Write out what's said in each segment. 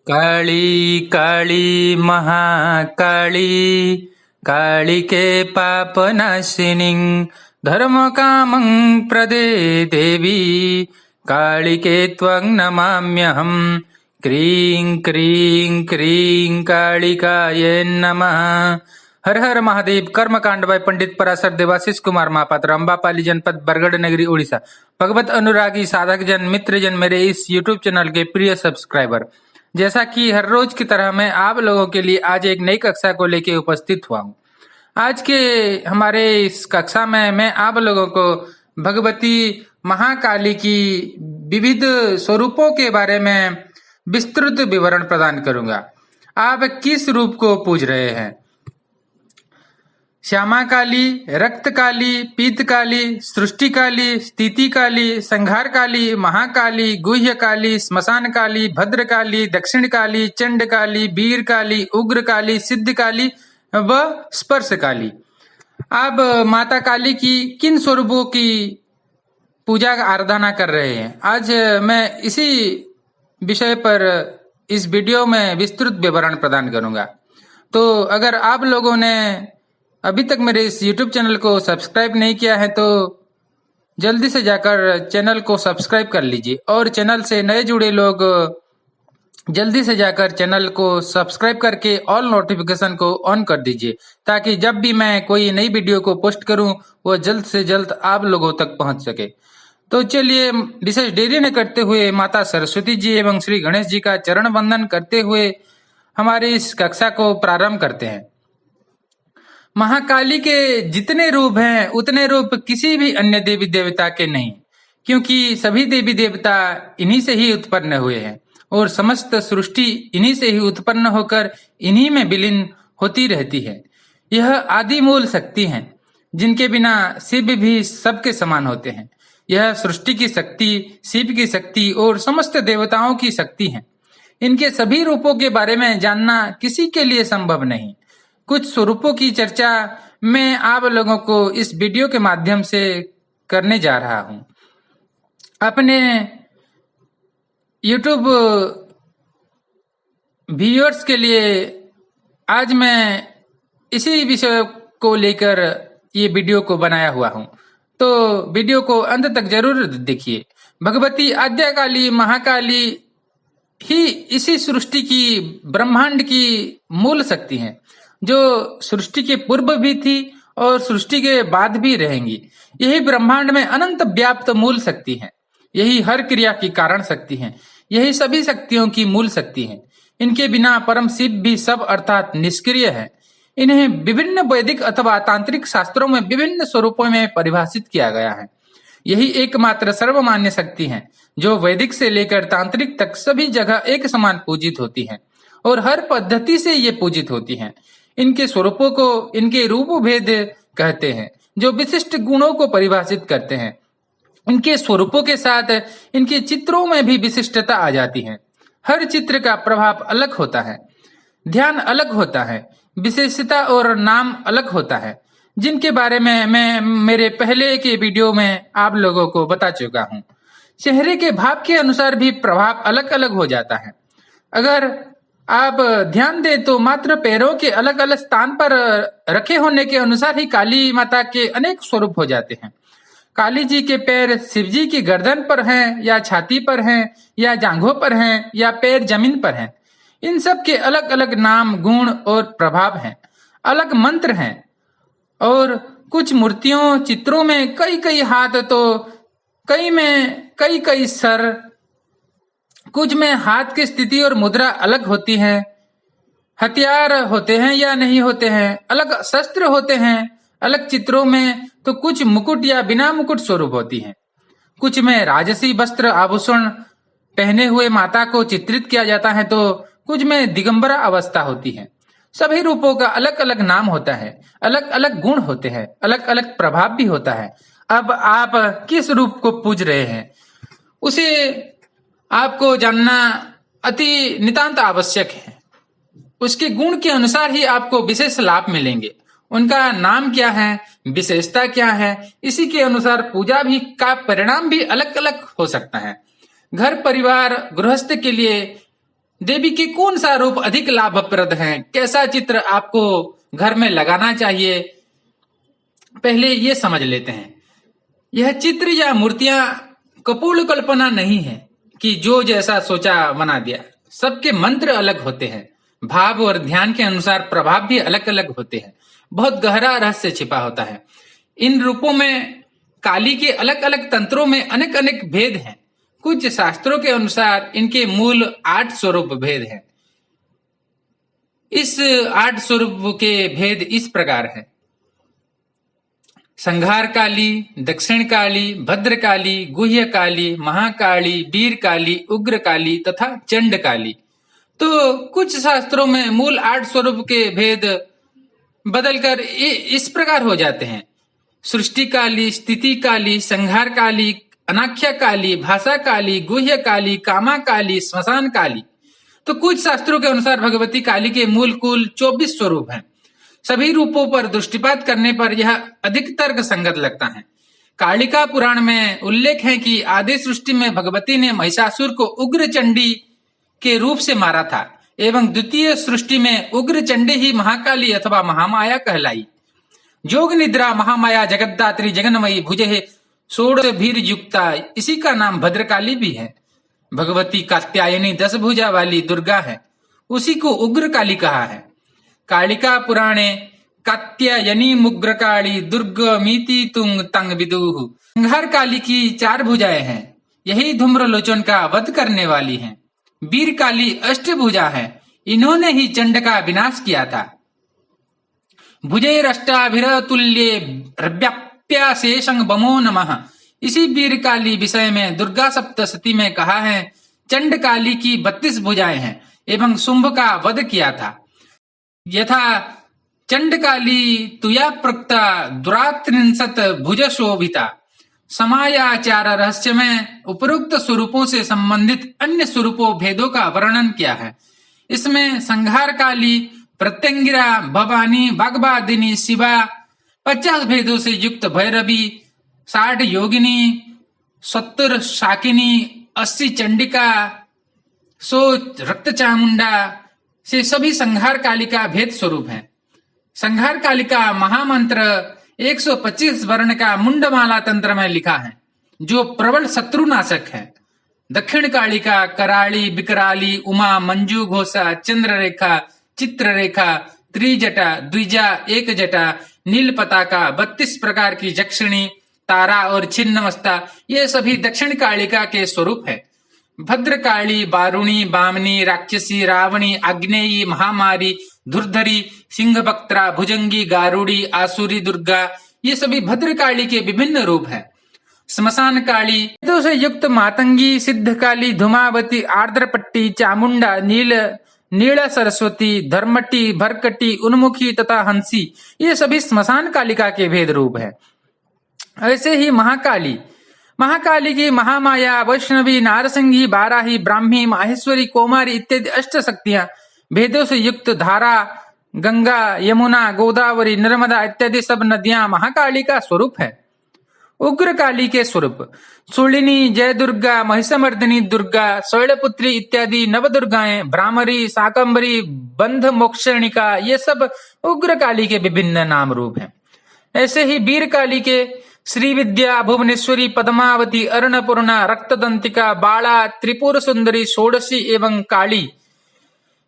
काली काली महाकाली कालिके पापनाशिनी धर्म कामं प्रदे देवी कालिके त्वं नमाम्यहम्। क्रीं क्रीं क्रीं कालिकाये नमः। हर हर महादेव। कर्मकांड बाय पंडित पराशर देवाशीष कुमार महापात्र, अम्बापाली जनपद, बरगढ़ नगरी, उड़ीसा। भगवत अनुरागी साधक जन मित्र जन, मेरे इस यूट्यूब चैनल के प्रिय सब्सक्राइबर, जैसा कि हर रोज की तरह मैं आप लोगों के लिए आज एक नई कक्षा को लेकर उपस्थित हुआ हूँ। आज के हमारे इस कक्षा में मैं आप लोगों को भगवती महाकाली की विविध स्वरूपों के बारे में विस्तृत विवरण प्रदान करूंगा। आप किस रूप को पूज रहे हैं? श्यामा काली, रक्त काली, पीत काली, सृष्टि काली, स्थिति काली, संहार काली, महाकाली, गुह्य काली, स्मशान काली, भद्र काली, दक्षिण काली, चंड काली, वीर काली, उग्र काली, सिद्ध काली व स्पर्श काली। आप माता काली की किन स्वरूपों की पूजा आराधना कर रहे हैं? आज मैं इसी विषय पर इस वीडियो में विस्तृत विवरण प्रदान करूंगा। तो अगर आप लोगों ने अभी तक मेरे इस YouTube चैनल को सब्सक्राइब नहीं किया है तो जल्दी से जाकर चैनल को सब्सक्राइब कर लीजिए, और चैनल से नए जुड़े लोग जल्दी से जाकर चैनल को सब्सक्राइब करके ऑल नोटिफिकेशन को ऑन कर दीजिए, ताकि जब भी मैं कोई नई वीडियो को पोस्ट करूं वो जल्द से जल्द आप लोगों तक पहुंच सके। तो चलिए विशेष देरी न करते हुए माता सरस्वती जी एवं श्री गणेश जी का चरण वंदन करते हुए हमारी इस कक्षा को प्रारंभ करते हैं। महाकाली के जितने रूप हैं उतने रूप किसी भी अन्य देवी देवता के नहीं, क्योंकि सभी देवी देवता इन्हीं से ही उत्पन्न हुए हैं और समस्त सृष्टि इन्हीं से ही उत्पन्न होकर इन्हीं में विलीन होती रहती है। यह आदि मूल शक्ति हैं, जिनके बिना शिव भी सबके समान होते हैं। यह सृष्टि की शक्ति, शिव की शक्ति और समस्त देवताओं की शक्ति है। इनके सभी रूपों के बारे में जानना किसी के लिए संभव नहीं। कुछ स्वरूपों की चर्चा मैं आप लोगों को इस वीडियो के माध्यम से करने जा रहा हूं। अपने YouTube व्यूअर्स के लिए आज मैं इसी विषय को लेकर ये वीडियो को बनाया हुआ हूं, तो वीडियो को अंत तक जरूर देखिए। भगवती आद्यकाली महाकाली ही इसी सृष्टि की, ब्रह्मांड की मूल शक्ति है, जो सृष्टि के पूर्व भी थी और सृष्टि के बाद भी रहेंगी। यही ब्रह्मांड में अनंत व्याप्त मूल शक्ति है। यही हर क्रिया की कारण शक्ति है। यही सभी शक्तियों की मूल शक्ति है। इनके बिना परम शिव भी सब अर्थात निष्क्रिय है। इन्हें विभिन्न वैदिक अथवा तांत्रिक शास्त्रों में विभिन्न स्वरूपों में परिभाषित किया गया है। यही एकमात्र सर्वमान्य शक्ति है, जो वैदिक से लेकर तांत्रिक तक सभी जगह एक समान पूजित होती है और हर पद्धति से ये पूजित होती है। इनके स्वरूपों को इनके रूप भेद कहते हैं, जो विशिष्ट गुणों को परिभाषित करते हैं। इनके स्वरूपों के साथ इनके चित्रों में भी विशिष्टता आ जाती है। हर चित्र का प्रभाव अलग होता है, ध्यान अलग होता है, विशेषता और नाम अलग होता है, जिनके बारे में मैं मेरे पहले के वीडियो में आप लोगों को बता चुका हूँ। चेहरे के भाव के अनुसार भी प्रभाव अलग अलग हो जाता है। अगर आप ध्यान दें तो मात्र पैरों के अलग अलग स्थान पर रखे होने के अनुसार ही काली माता के अनेक स्वरूप हो जाते हैं। काली जी के पैर शिव जी की गर्दन पर हैं, या छाती पर हैं, या जांघों पर हैं, या पैर जमीन पर हैं। इन सब के अलग अलग नाम, गुण और प्रभाव हैं, अलग मंत्र हैं। और कुछ मूर्तियों, चित्रों में कई कई हाथ, तो कई में कई कई सर, कुछ में हाथ की स्थिति और मुद्रा अलग होती है। हथियार होते हैं या नहीं होते हैं, अलग शस्त्र होते हैं। अलग चित्रों में तो कुछ मुकुट या बिना मुकुट स्वरूप होती हैं। कुछ में राजसी वस्त्र आभूषण पहने हुए माता को चित्रित किया जाता है, तो कुछ में दिगंबरा अवस्था होती है। सभी रूपों का अलग अलग नाम होता है, अलग अलग गुण होते हैं, अलग अलग प्रभाव भी होता है। अब आप किस रूप को पूज रहे हैं, उसे आपको जानना अति नितांत आवश्यक है। उसके गुण के अनुसार ही आपको विशेष लाभ मिलेंगे। उनका नाम क्या है, विशेषता क्या है, इसी के अनुसार पूजा भी का परिणाम भी अलग अलग हो सकता है। घर परिवार गृहस्थ के लिए देवी के कौन सा रूप अधिक लाभप्रद है, कैसा चित्र आपको घर में लगाना चाहिए, पहले ये समझ लेते हैं। यह चित्र या मूर्तियां कपोल कल्पना नहीं है कि जो जैसा सोचा बना दिया। सबके मंत्र अलग होते हैं, भाव और ध्यान के अनुसार प्रभाव भी अलग अलग होते हैं। बहुत गहरा रहस्य छिपा होता है इन रूपों में। काली के अलग अलग तंत्रों में अनेक अनेक भेद हैं। कुछ शास्त्रों के अनुसार इनके मूल 8 स्वरूप भेद हैं। इस 8 स्वरूप के भेद इस प्रकार हैं: संहार काली, दक्षिण काली, भद्र काली, गुह्य काली, महाकाली, वीर काली, उग्र काली तथा चंड काली। तो कुछ शास्त्रों में मूल 8 स्वरूप के भेद बदलकर इस प्रकार हो जाते हैं: सृष्टि काली, स्थिति काली, संहार काली, अनाख्या काली, भाषा काली, गुह्य काली, कामा काली, श्मशान काली। तो कुछ शास्त्रों के अनुसार भगवती काली के मूल कुल 24 स्वरूप हैं। सभी रूपों पर दृष्टिपात करने पर यह अधिक तर्क संगत लगता है। कालिका पुराण में उल्लेख है कि आदि सृष्टि में भगवती ने महिषासुर को उग्र चंडी के रूप से मारा था एवं द्वितीय सृष्टि में उग्र चंडी ही महाकाली अथवा महामाया कहलाई। जोग निद्रा महामाया जगद्धात्री जगन्मयी भुजे षोडश भीर युक्ता, इसी का नाम भद्रकाली भी है। भगवती कात्यायनी 10 भुजा वाली दुर्गा है, उसी को उग्र काली कहा है। कालिका पुराणे कात्यायनी मुग्र काली दुर्गमीति तुंग तंग विदुः। संहार काली की 4 भुजाएं हैं, यही धूम्रलोचन का वध करने वाली हैं। वीर काली 8 भुजा है, इन्होंने ही चंड का विनाश किया था। भुजैरष्टाभिरतुल्ये व्याप्याशेषं बमो नमः। इसी वीर काली विषय में दुर्गा सप्तशती में कहा है, चंड काली की 32 भुजाएं हैं एवं शुंभ का वध किया था। यथा चंड काली तुया प्रक्ता दुरात्रिंशत भुज शोभिता। समायाचार रहस्य में उपरोक्त स्वरूपों से संबंधित अन्य स्वरूपों भेदों का वर्णन किया है। इसमें संहार काली, प्रत्यंगिरा, भवानी, बागबादिनी, शिवा, 50 भेदों से युक्त भैरवी, 60 योगिनी, 70 शाकिनी, 80 चंडिका, 100 रक्त चामुंडा से सभी संहार काली का भेद स्वरूप है। संहार काली का महामंत्र 125 वर्ण का मुंडमाला तंत्र में लिखा है, जो प्रबल शत्रुनाशक है। दक्षिण काली का कराली, विकराली, उमा, मंजू घोषा, चंद्ररेखा, चित्ररेखा, त्रिजटा, द्विजा, एक जटा, नील पताका, 32 प्रकार की जक्षिणी, तारा और छिन्नमस्ता, ये सभी दक्षिण कालिका के स्वरूप है। भद्रकाली, बारुणी, बामनी, राक्षसी, रावणी, आग्नेयी, महामारी, धुर्धरी, सिंहभक्त्रा, भुजंगी, गारुड़ी, आसुरी, दुर्गा, ये सभी भद्रकाली के विभिन्न रूप हैं। श्मशान काली वेदों से युक्त मातंगी, सिद्ध काली, धुमावती, आर्द्रपट्टी, चामुंडा, नीला सरस्वती, धर्मटी, भरकटी, उन्मुखी तथा हंसी, ये सभी श्मशान कालिका के भेद रूप है। ऐसे ही महाकाली की महामाया, वैष्णवी, नारसिंगी, बाराही, ब्राह्मी, माहेश्वरी, कोमारी इत्यादि 8 शक्तियां भेदों से युक्त धारा, गंगा, यमुना, गोदावरी, नर्मदा इत्यादि सब नदियां महाकाली का स्वरूप है। उग्र काली के स्वरूप शूलिनी, जय दुर्गा, महिषमर्दिनी दुर्गा, शैलपुत्री इत्यादि नवदुर्गाएं, भ्रामरी, शाकंभरी, बंध मोक्षणिका, ये सब उग्र काली के विभिन्न नाम रूप हैं। ऐसे ही वीर काली के श्री विद्या, भुवनेश्वरी, पद्मावती, अर्णपूर्णा, रक्तदंतिका, बाला, त्रिपुर सुंदरी, षोडशी एवं काली,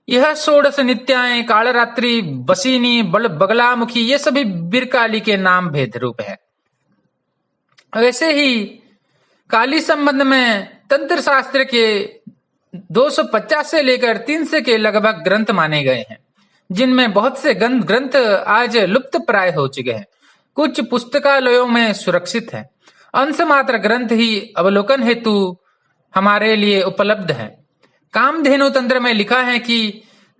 यह 16 नित्याएं, कालरात्रि, बसीनी, बगलामुखी, ये सभी वीर काली के नाम भेद रूप है। वैसे ही काली संबंध में तंत्र शास्त्र के 250 से लेकर 300 के लगभग ग्रंथ माने गए हैं, जिनमें बहुत से ग्रंथ आज लुप्त प्राय हो चुके हैं। कुछ पुस्तकालयों में सुरक्षित है, अंश मात्र ग्रंथ ही अवलोकन हेतु हमारे लिए उपलब्ध है। कामधेनु तंत्र में लिखा है कि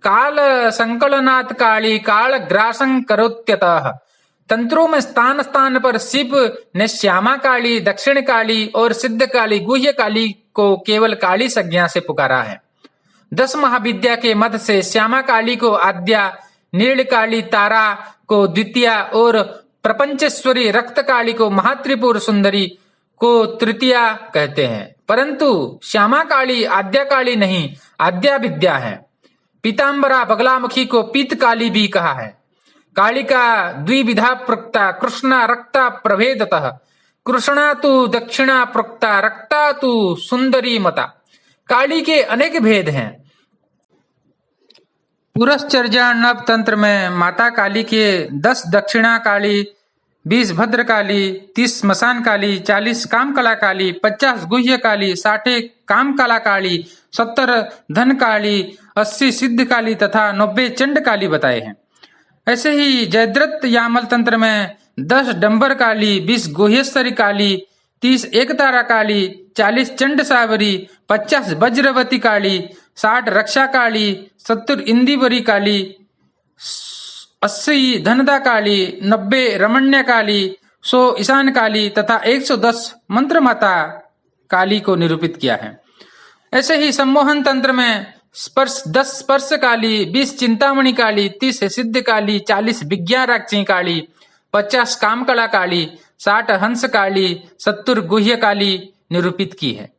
काल संकलनात् काली काल ग्रासं करोत्यतः। तंत्रों में स्थान स्थान पर शिव ने श्यामा काली, दक्षिण काली और सिद्ध काली, गुह्य काली को केवल काली संज्ञा से पुकारा है। 10 महाविद्या के मध्य से श्यामा काली को आद्या, नील काली तारा को द्वितीया और प्रपंचेश्वरी रक्त काली को महात्रिपुर सुंदरी को तृतीया कहते हैं। परंतु श्यामा काली आद्या काली नहीं, आद्या विद्या है। पीताम्बरा बगलामुखी को पीत काली भी कहा है। कालिका द्विविधा प्रोक्ता कृष्णा रक्ता प्रभेदतः। कृष्णा तो दक्षिणा प्रोक्ता रक्ता तो सुंदरी मता। काली के अनेक भेद हैं। पुरश्चर्या नव तंत्र में माता काली के 10 दक्षिणा काली, 20 भद्र काली, 30 स्मशान काली, 40 कामकला काली, 50 गुह्य काली, 60 कामकला काली, 70 धन काली, 80 सिद्ध काली तथा 90 चंड काली बताए हैं। ऐसे ही जयद्रथ यामल तंत्र में 10 डंबर काली, 20 गुह्येश्वरी काली, 30 एकतारा काली, 40 चंड सावरी, 50 वज्रवती काली, 60 रक्षा काली, 70 इंदिवरी काली, 80 धनदा काली, 90 रमण्य काली, 100 ईशान काली तथा 110 मंत्र माता काली को निरूपित किया है। ऐसे ही सम्मोहन तंत्र में 10 स्पर्श काली, 20 चिंतामणि काली, 30 सिद्ध काली, 40 विज्ञाराक्षी काली, 50 कामकला काली, 60 हंस काली, 70 गुह्य काली निरूपित की है।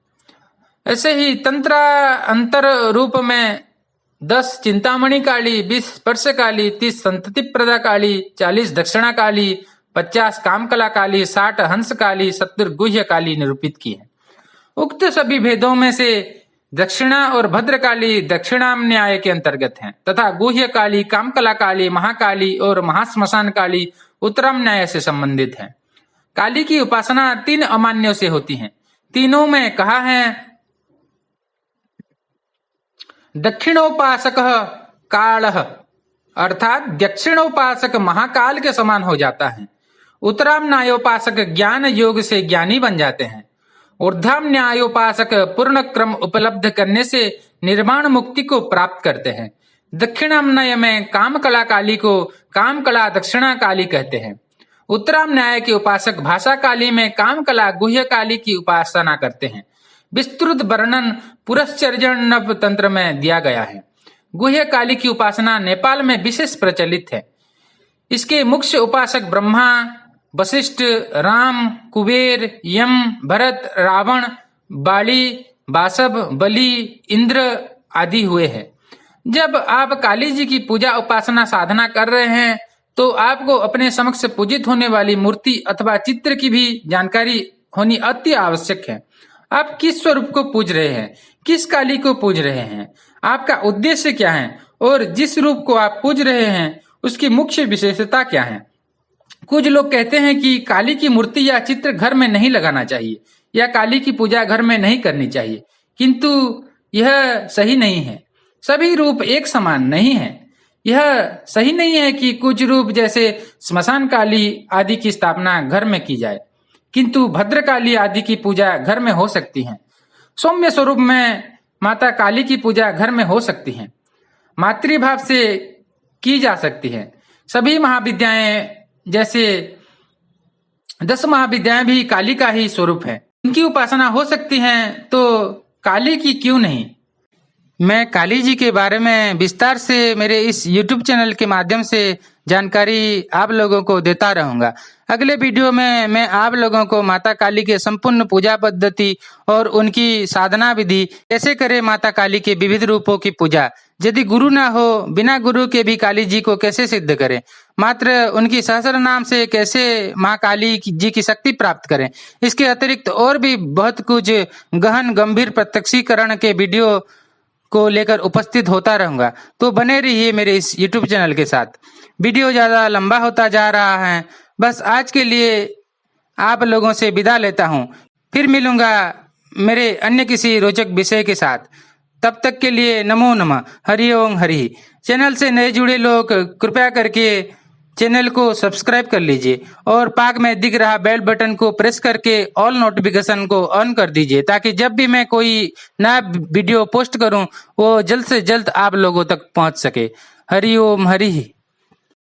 ऐसे ही तंत्र अंतर रूप में 10 चिंतामणि काली, 20 स्पर्श काली, 30 संतति प्रदा काली, 40 दक्षिणा काली, 50 कामकला काली, 60 हंस काली, 70 गुह्य काली निरूपित की है। उक्त सभी भेदों में से दक्षिणा और भद्रकाली दक्षिणाम न्याय के अंतर्गत हैं तथा गुह्य काली, कामकला काली, महाकाली और महाश्मशान काली उत्तरम न्याय से संबंधित है। काली की उपासना 3 अमान्यों से होती है। तीनों में कहा है दक्षिणोपासक कालः अर्थात दक्षिणोपासक महाकाल के समान हो जाता है। उत्तराम न्यायोपासक ज्ञान योग से ज्ञानी बन जाते हैं। ऊर्ध्वम न्यायोपासक पूर्ण क्रम उपलब्ध करने से निर्वाण मुक्ति को प्राप्त करते हैं। दक्षिणाम न्याय में कामकला काली को कामकला दक्षिणा काली कहते हैं। उत्तराम न्याय के उपासक भाषा काली में कामकला गुह्य काली की उपासना करते हैं। विस्तृत वर्णन पुरश्चर्जन नव तंत्र में दिया गया है। गुह्य काली की उपासना नेपाल में विशेष प्रचलित है। इसके मुख्य उपासक ब्रह्मा, वशिष्ठ, राम, कुबेर, यम, भरत, रावण, बाली, बासव, बलि, इंद्र आदि हुए हैं। जब आप काली जी की पूजा उपासना साधना कर रहे हैं तो आपको अपने समक्ष पूजित होने वाली मूर्ति अथवा चित्र की भी जानकारी होनी अति आवश्यक है। आप किस स्वरूप को पूज रहे हैं, किस काली को पूज रहे हैं, आपका उद्देश्य क्या है और जिस रूप को आप पूज रहे हैं उसकी मुख्य विशेषता क्या है। कुछ लोग कहते हैं कि काली की मूर्ति या चित्र घर में नहीं लगाना चाहिए या काली की पूजा घर में नहीं करनी चाहिए, किंतु यह सही नहीं है। सभी रूप एक समान नहीं है। यह सही नहीं है कि कुछ रूप जैसे स्मशान काली आदि की स्थापना घर में की जाए, किंतु भद्रकाली आदि की पूजा घर में हो सकती है। सौम्य स्वरूप में माता काली की पूजा घर में हो सकती है, मातृभाव से की जा सकती है। सभी महाविद्याएं जैसे 10 महाविद्याएं भी काली का ही स्वरूप है। इनकी उपासना हो सकती है तो काली की क्यों नहीं। मैं काली जी के बारे में विस्तार से मेरे इस YouTube चैनल के माध्यम से जानकारी आप लोगों को देता रहूंगा। अगले वीडियो में मैं आप लोगों को माता काली के संपूर्ण पूजा पद्धति और उनकी साधना विधि, कैसे करें माता काली के विविध रूपों की पूजा, यदि गुरु ना हो बिना गुरु के भी काली जी को कैसे सिद्ध करें, मात्र उनकी सहस्र नाम से कैसे माँ काली जी की शक्ति प्राप्त करें, इसके अतिरिक्त और भी बहुत कुछ गहन गंभीर प्रत्यक्षीकरण के वीडियो को लेकर उपस्थित होता रहूंगा। तो बने रहिए मेरे इस YouTube चैनल के साथ। वीडियो ज्यादा लंबा होता जा रहा है, बस आज के लिए आप लोगों से विदा लेता हूं। फिर मिलूंगा मेरे अन्य किसी रोचक विषय के साथ। तब तक के लिए नमो नमः, हरि ओम हरि। चैनल से नए जुड़े लोग कृपया करके चैनल को सब्सक्राइब कर लीजिए और पास में दिख रहा बेल बटन को प्रेस करके ऑल नोटिफिकेशन को ऑन कर दीजिए, ताकि जब भी मैं कोई नया वीडियो पोस्ट करूं वो जल्द से जल्द आप लोगों तक पहुंच सके। हरि ओम हरि।